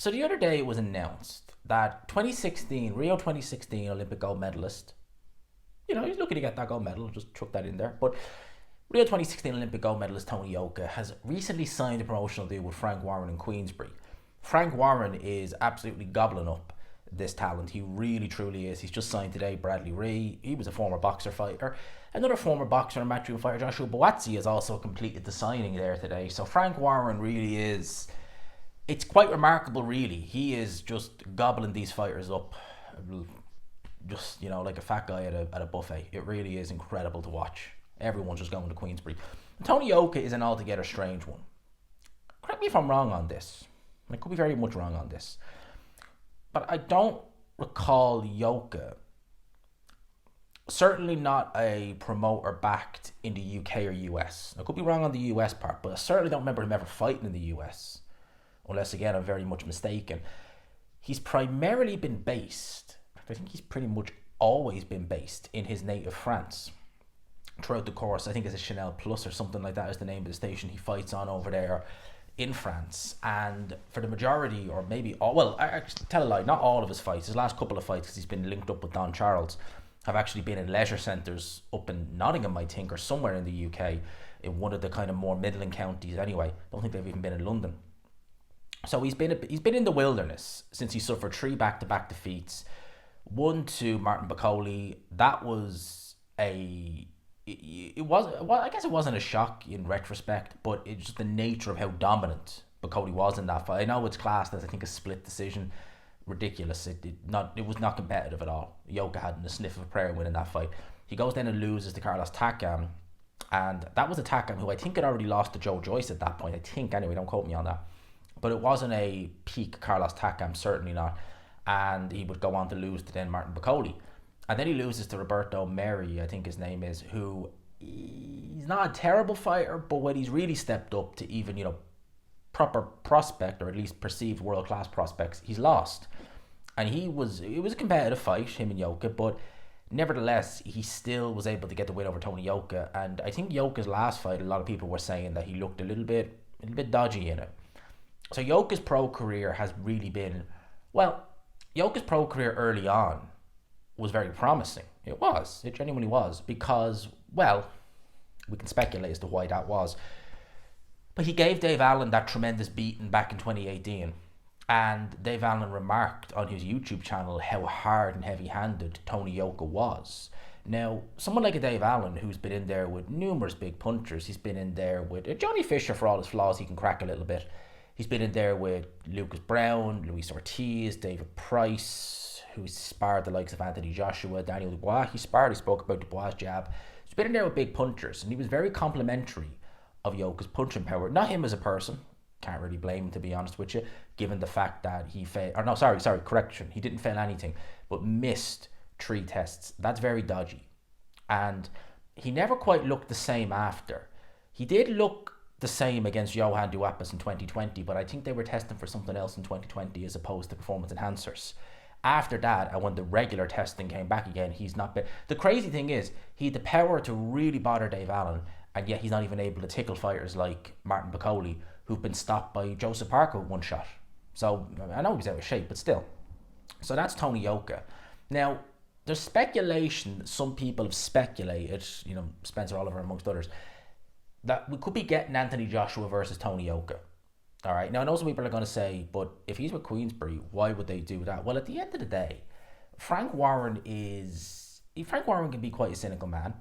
So the other day it was announced that Rio 2016 Olympic gold medalist, he's looking to get that gold medal, just chuck that in there. But Rio 2016 Olympic gold medalist Tony Yoka has recently signed a promotional deal with Frank Warren in Queensbury. Frank Warren is absolutely gobbling up this talent. He really, truly is. He's just signed today Bradley Ree. He was a former boxer fighter. Another former boxer and matchroom fighter, Joshua Buatsi, has also completed the signing there today. So Frank Warren really is... It's quite remarkable, really. He is just gobbling these fighters up, just, like a fat guy at a buffet. It really is incredible to watch. Everyone's just going to Queensbury. Tony Yoka is an altogether strange one. Correct me if I'm wrong on this. I could be very much wrong on this. But I don't recall Yoka, certainly not a promoter backed in the UK or US. I could be wrong on the US part, but I certainly don't remember him ever fighting in the US. Unless, again, I'm very much mistaken. He's primarily been based, I think he's pretty much always been based in his native France. Throughout the course, I think it's a Chanel Plus or something like that is the name of the station he fights on over there in France. And for the majority, or maybe all, well, I tell a lie, not all of his fights, his last couple of fights, because he's been linked up with Don Charles, have actually been in leisure centres up in Nottingham, I think, or somewhere in the UK, in one of the kind of more Midland counties anyway. Don't think they've even been in London. So he's been in the wilderness since he suffered 3 back-to-back defeats. 1 to Martin Bacoli. That was I guess it wasn't a shock in retrospect, but it's just the nature of how dominant Bacoli was in that fight. I know it's classed as, I think, a split decision. Ridiculous. It was not competitive at all. Yoka hadn't a sniff of a prayer winning that fight. He goes then and loses to Carlos Takam, and that was a Takam who I think had already lost to Joe Joyce at that point. I think, anyway, don't quote me on that. But it wasn't a peak Carlos Takam, certainly not. And he would go on to lose to then Martin Bacoli. And then he loses to Roberto Meri, I think his name is, who he's not a terrible fighter, but when he's really stepped up to even, proper prospect, or at least perceived world-class prospects, he's lost. And it was a competitive fight, him and Yoka, but nevertheless, he still was able to get the win over Tony Yoka. And I think Yoka's last fight, a lot of people were saying that he looked a little bit dodgy in it. So Yoka's pro career has really been, Yoka's pro career early on was very promising. It genuinely was, because, we can speculate as to why that was. But he gave Dave Allen that tremendous beating back in 2018. And Dave Allen remarked on his YouTube channel how hard and heavy-handed Tony Yoka was. Now, someone like a Dave Allen, who's been in there with numerous big punchers, he's been in there with Johnny Fisher, for all his flaws, he can crack a little bit. He's been in there with Lucas Brown, Luis Ortiz, David Price, who's sparred the likes of Anthony Joshua, Daniel Dubois. He spoke about Dubois' jab. He's been in there with big punchers, and he was very complimentary of Yoka's punching power. Not him as a person. Can't really blame him, to be honest with you, given the fact that he failed. Or no, correction. He didn't fail anything, but missed 3 tests. That's very dodgy. And he never quite looked the same after. He did look the same against Johan Duapis in 2020, but I think they were testing for something else in 2020 as opposed to performance enhancers. After that, and when the regular testing came back again, he's not been... The crazy thing is, he had the power to really bother Dave Allen, and yet he's not even able to tickle fighters like Martin Bacoli, who've been stopped by Joseph Parker with 1 shot. So, I know he's out of shape, but still. So that's Tony Yoka. Now, there's speculation, some people have speculated, Spencer Oliver amongst others, that we could be getting Anthony Joshua versus Tony Yoka. All right. Now, I know some people are going to say, but if he's with Queensbury, why would they do that? Well, at the end of the day, Frank Warren can be quite a cynical man.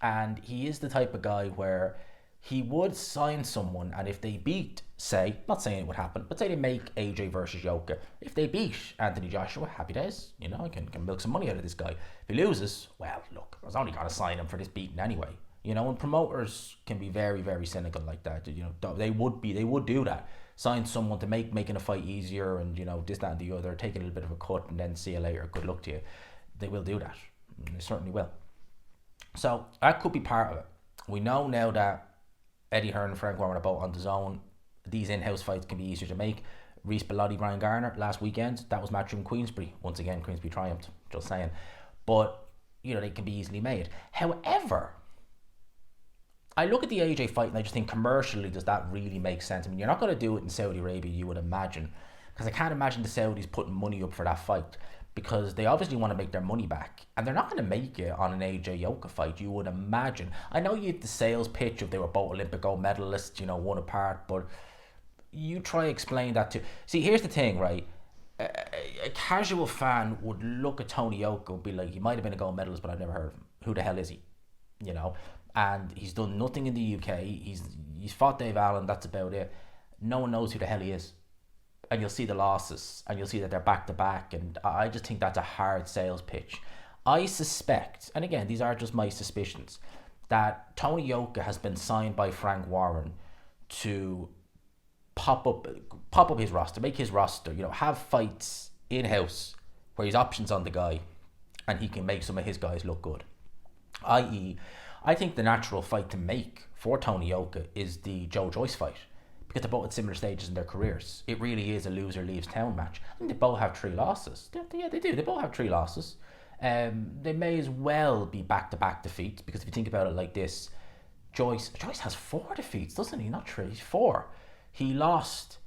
And he is the type of guy where he would sign someone, and if they beat, say, not saying it would happen, but say they make AJ versus Yoka. If they beat Anthony Joshua, happy days. I can milk some money out of this guy. If he loses, well, look, I was only going to sign him for this beating anyway. And promoters can be very, very cynical like that. They would do that. Sign someone to making a fight easier, and this, that, and the other, take a little bit of a cut, and then see you later. Good luck to you. They will do that. They certainly will. So that could be part of it. We know now that Eddie Hearn and Frank Warren are both on the zone. These in-house fights can be easier to make. Reece Bellotti, Brian Garner last weekend, that was matchroom Queensbury. Once again, Queensbury triumphed. Just saying. But they can be easily made. However, I look at the AJ fight and I just think commercially, does that really make sense? I mean, you're not going to do it in Saudi Arabia, you would imagine, because I can't imagine the Saudis putting money up for that fight, because they obviously want to make their money back, and they're not going to make it on an AJ Yoka fight, you would imagine. I know you have the sales pitch of they were both Olympic gold medalists, you know, one apart, but you try explain that to... See, here's the thing, right? A casual fan would look at Tony Yoka and be like, he might have been a gold medalist, but I've never heard of him. Who the hell is he? You know? And he's done nothing in the UK. He's fought Dave Allen, that's about it. No one knows who the hell he is. And you'll see the losses, and you'll see that they're back to back, and I just think that's a hard sales pitch. I suspect, and again, these are just my suspicions, that Tony Yoka has been signed by Frank Warren to pop up his roster, make his roster, you know, have fights in-house where he's options on the guy and he can make some of his guys look good. I.e., I think the natural fight to make for Tony Yoka is the Joe Joyce fight, because they're both at similar stages in their careers. It really is a loser leaves town match. I think they both have 3 losses. Yeah, they do. They both have 3 losses. They may as well be back-to-back defeats, because if you think about it like this, Joyce has 4 defeats, doesn't he? Not 3, 4. He lost.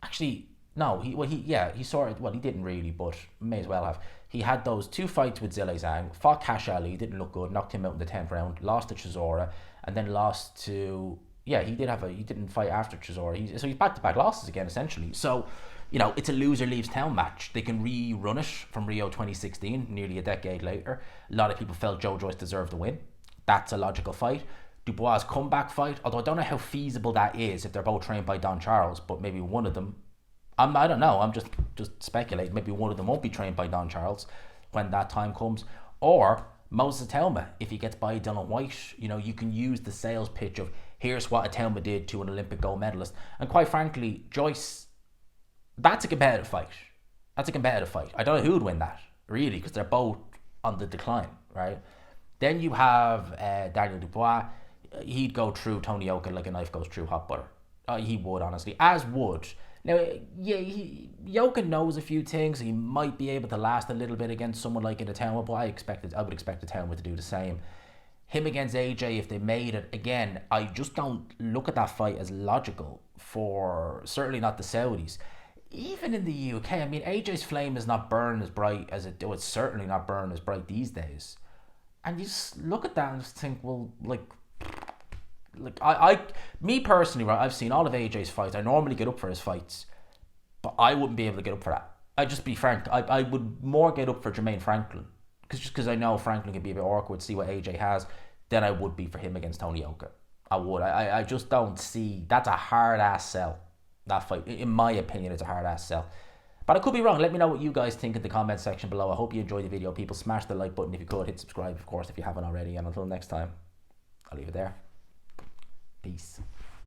Actually, no. He didn't really, but may as well have. He had those 2 fights with Zhilei Zhang, fought Cash Ali, didn't look good, knocked him out in the 10th round, lost to Chisora, and then lost to... Yeah, he didn't fight after Chisora. So he's back-to-back losses again, essentially. So, you know, it's a loser leaves town match. They can rerun it from Rio 2016, nearly a decade later. A lot of people felt Joe Joyce deserved the win. That's a logical fight. Dubois' comeback fight, although I don't know how feasible that is if they're both trained by Don Charles, but maybe one of them... I don't know, I'm just speculating. Maybe one of them won't be trained by Don Charles when that time comes. Or Moses Atelma, if he gets by Dylan White, you know, you can use the sales pitch of, here's what Atelma did to an Olympic gold medalist. And quite frankly, Joyce, that's a competitive fight. I don't know who would win that, really, because they're both on the decline, right? Then you have Daniel Dubois. He'd go through Tony Yoka like a knife goes through hot butter. He would, honestly, as would... Now, yeah, Yoka knows a few things. He might be able to last a little bit against someone like Atelma, but I would expect Atelma to do the same. Him against AJ, if they made it, again, I just don't look at that fight as logical for certainly not the Saudis. Even in the UK, I mean, AJ's flame is not burned as bright as it do. It's certainly not burned as bright these days. And you just look at that and just think, well, me personally, right, I've seen all of AJ's fights. I normally get up for his fights, but I wouldn't be able to get up for that. I'd just be frank. I would more get up for Jermaine Franklin, because I know Franklin can be a bit awkward to see what AJ has, than I would be for him against Tony Yoka. I would. I just don't see... That's a hard-ass sell, that fight. In my opinion, it's a hard-ass sell. But I could be wrong. Let me know what you guys think in the comment section below. I hope you enjoyed the video, people. Smash the like button if you could. Hit subscribe, of course, if you haven't already. And until next time, I'll leave it there. Peace.